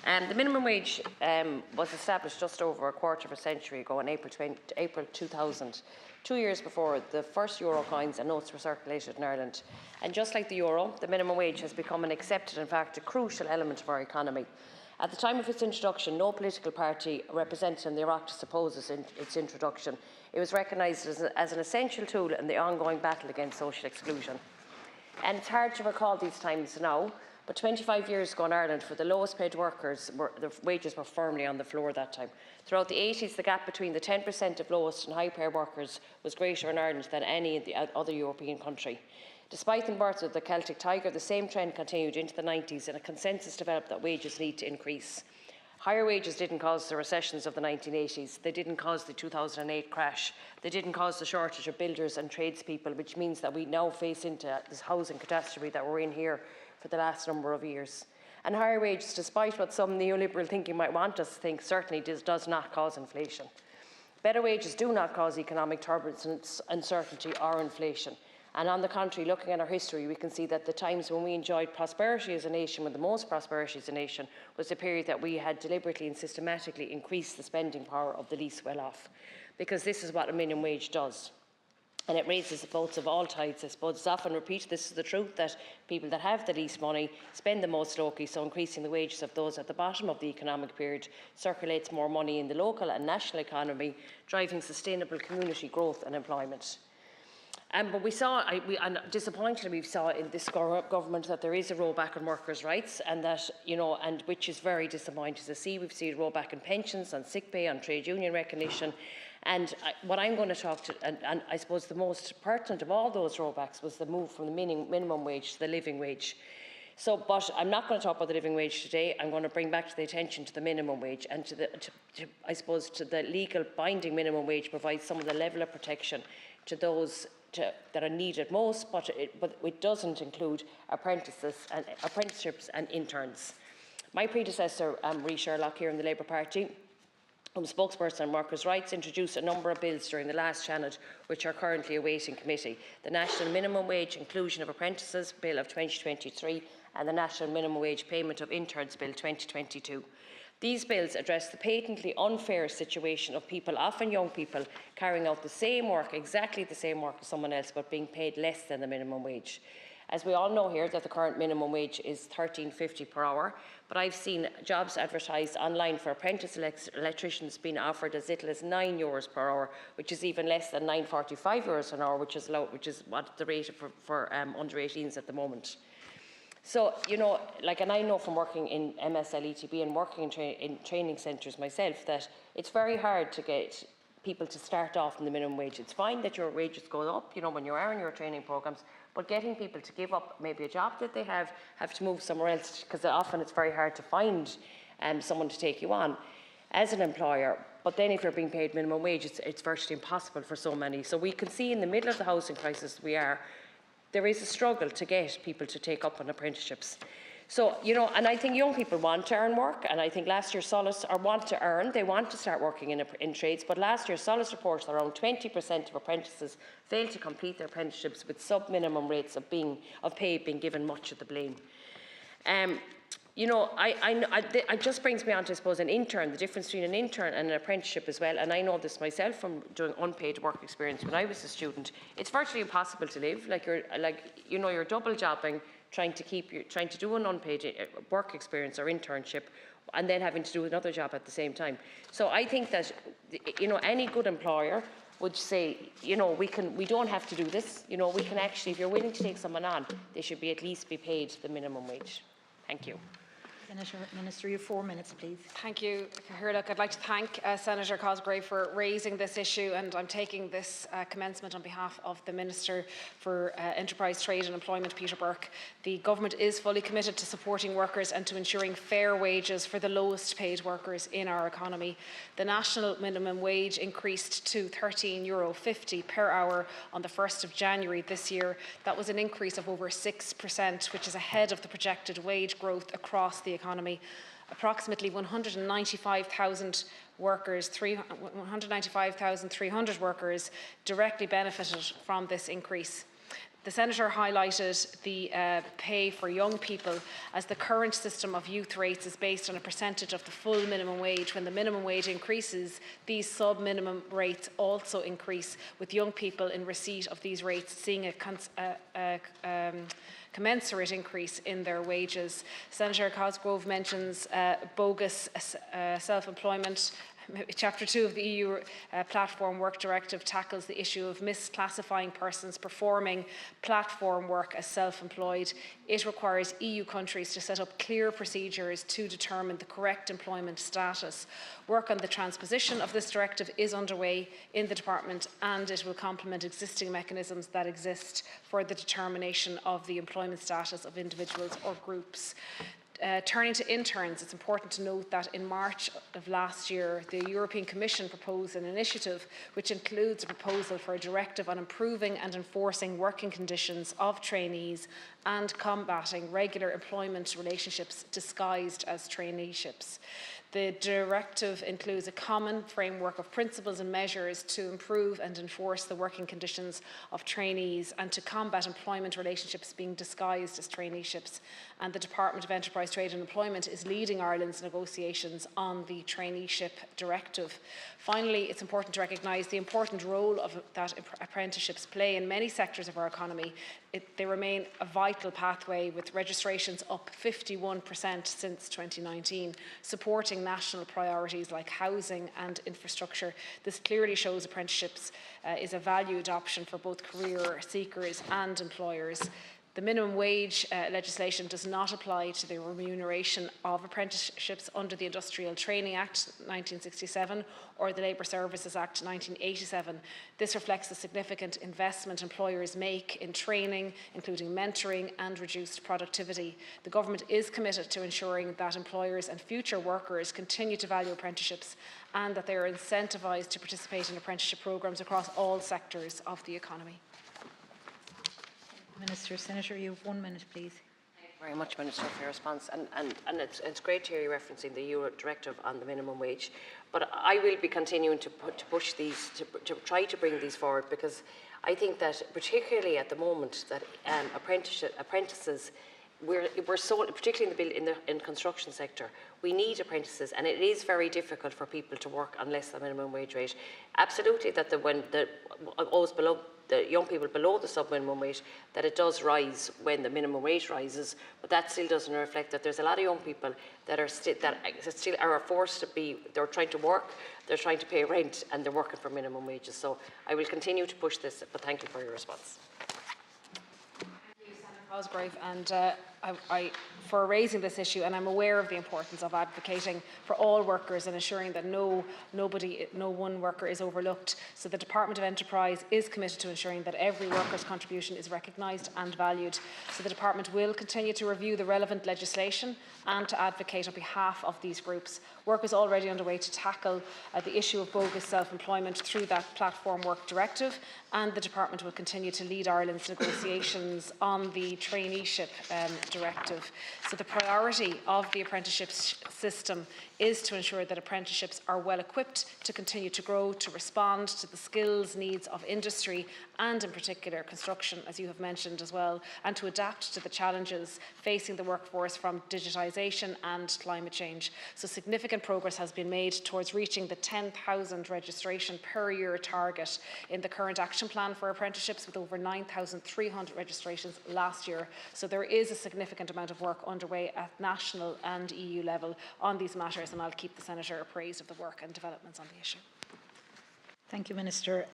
The minimum wage was established just over a quarter of a century ago in April 2000, 2 years before the first euro coins and notes were circulated in Ireland. And just like the euro, the minimum wage has become an accepted, in fact, a crucial element of our economy. At the time of its introduction, no political party represented in the Oireachtas opposes its introduction. It was recognised as an essential tool in the ongoing battle against social exclusion. And it's hard to recall these times now, but 25 years ago in Ireland, for the lowest paid workers, the wages were firmly on the floor that time. Throughout the 80s, the gap between the 10% of lowest and high paid workers was greater in Ireland than any in the other European country. Despite the birth of the Celtic Tiger, the same trend continued into the 90s, and a consensus developed that wages need to increase. Higher wages didn't cause the recessions of the 1980s, they didn't cause the 2008 crash, they didn't cause the shortage of builders and tradespeople, which means that we now face into this housing catastrophe that we're in here for the last number of years. And higher wages, despite what some neoliberal thinking might want us to think, certainly does not cause inflation. Better wages do not cause economic turbulence, uncertainty or inflation. And on the contrary, looking at our history, we can see that the times when we enjoyed prosperity as a nation, when the most prosperity as a nation, was the period that we had deliberately and systematically increased the spending power of the least well-off. Because this is what a minimum wage does. And it raises the boats of all tides, I suppose. It's often repeated, this is the truth, that people that have the least money spend the most locally, so increasing the wages of those at the bottom of the economic period circulates more money in the local and national economy, driving sustainable community growth and employment. But we saw, and disappointingly, we saw in this government that there is a rollback on workers' rights, and that, and which is very disappointing to see. We've seen a rollback on pensions, on sick pay, on trade union recognition. And what I'm going to talk to, and I suppose the most pertinent of all those rollbacks, was the move from the minimum wage to the living wage. But I'm not going to talk about the living wage today. I'm going to bring back to the attention to the minimum wage and to the legal binding minimum wage provides some of the level of protection to those that are needed most, but it doesn't include apprenticeships and interns. My predecessor, Rhys Sherlock, here in the Labour Party, spokesperson on workers' rights, introduced a number of bills during the last Senate which are currently awaiting committee. The National Minimum Wage Inclusion of Apprentices Bill of 2023 and the National Minimum Wage Payment of Interns Bill 2022. These bills address the patently unfair situation of people, often young people, carrying out the same work, exactly the same work as someone else, but being paid less than the minimum wage. As we all know here, that the current minimum wage is $13.50 per hour, but I've seen jobs advertised online for apprentice electricians being offered as little as €9 per hour, which is even less than €9.45 an hour, which is what the rate for under 18s at the moment. So, and I know from working in MSLETB and working in training centres myself, that it's very hard to get people to start off in the minimum wage. It's fine that your wages go up, when you are in your training programmes, but getting people to give up maybe a job that they have to move somewhere else, because often it's very hard to find someone to take you on as an employer. But then if you're being paid minimum wage, it's virtually impossible for so many. So we can see in the middle of the housing crisis there is a struggle to get people to take up on apprenticeships. So, and I think young people want to earn work, and I think last year's Solace they want to start working in trades, but last year's Solace reports that around 20% of apprentices failed to complete their apprenticeships, with sub-minimum rates of pay being given much of the blame. It just brings me on to, I suppose, an intern, the difference between an intern and an apprenticeship as well. And I know this myself from doing unpaid work experience when I was a student. It's virtually impossible to live. You're double jobbing, trying to do an unpaid work experience or internship, and then having to do another job at the same time. So I think that any good employer would say, we don't have to do this. We can actually, if you're willing to take someone on, they should at least be paid the minimum wage. Thank you. Minister, you have 4 minutes, please. Thank you, Look, I'd like to thank Senator Cosgrave for raising this issue, and I'm taking this commencement on behalf of the Minister for Enterprise, Trade and Employment, Peter Burke. The Government is fully committed to supporting workers and to ensuring fair wages for the lowest paid workers in our economy. The national minimum wage increased to €13.50 per hour on the 1st of January this year. That was an increase of over 6%, which is ahead of the projected wage growth across the economy. Approximately 195,000 workers, 195,300 workers directly benefited from this increase. The Senator highlighted the pay for young people, as the current system of youth rates is based on a percentage of the full minimum wage. When the minimum wage increases, these sub-minimum rates also increase, with young people in receipt of these rates seeing a commensurate increase in their wages. Senator Cosgrove mentions bogus self-employment. Chapter 2 of the EU Platform Work Directive tackles the issue of misclassifying persons performing platform work as self-employed. It requires EU countries to set up clear procedures to determine the correct employment status. Work on the transposition of this directive is underway in the Department, and it will complement existing mechanisms that exist for the determination of the employment status of individuals or groups. Turning to interns, it's important to note that in March of last year, the European Commission proposed an initiative which includes a proposal for a directive on improving and enforcing working conditions of trainees and combating regular employment relationships disguised as traineeships. The directive includes a common framework of principles and measures to improve and enforce the working conditions of trainees and to combat employment relationships being disguised as traineeships. And the Department of Enterprise, Trade and Employment is leading Ireland's negotiations on the traineeship directive. Finally, it's important to recognise the important role that apprenticeships play in many sectors of our economy. They remain a vital pathway, with registrations up 51% since 2019, supporting national priorities like housing and infrastructure. This clearly shows apprenticeships is a valued option for both career seekers and employers. The minimum wage legislation does not apply to the remuneration of apprenticeships under the Industrial Training Act 1967 or the Labour Services Act 1987. This reflects the significant investment employers make in training, including mentoring and reduced productivity. The Government is committed to ensuring that employers and future workers continue to value apprenticeships and that they are incentivised to participate in apprenticeship programmes across all sectors of the economy. Minister. Senator, you have 1 minute, please. Thank you very much, Minister, for your response. And it's great to hear you referencing the EU directive on the minimum wage. But I will be continuing to push these, to try to bring these forward, because I think that particularly at the moment that apprentices, we're so, particularly in the construction sector, we need apprentices, and it is very difficult for people to work on less than minimum wage rate. Absolutely, that the young people below the sub-minimum wage, that it does rise when the minimum wage rises, but that still doesn't reflect that there's a lot of young people that are still forced to be, they're trying to work, they're trying to pay rent, and they're working for minimum wages. So I will continue to push this, but thank you for your response. Thank you, Senator Cosgrave, and for raising this issue, and I'm aware of the importance of advocating for all workers and ensuring that no one worker is overlooked. So the Department of Enterprise is committed to ensuring that every worker's contribution is recognised and valued. So the Department will continue to review the relevant legislation and to advocate on behalf of these groups. Work is already underway to tackle the issue of bogus self-employment through that Platform Work Directive, and the Department will continue to lead Ireland's negotiations on the traineeship directive. So the priority of the apprenticeship system is to ensure that apprenticeships are well equipped to continue to grow, to respond to the skills needs of industry and in particular construction, as you have mentioned as well, and to adapt to the challenges facing the workforce from digitisation and climate change. So significant progress has been made towards reaching the 10,000 registration per year target in the current action plan for apprenticeships, with over 9,300 registrations last year. So there is a significant amount of work underway at national and EU level on these matters, and I'll keep the Senator appraised of the work and developments on the issue. Thank you, Minister.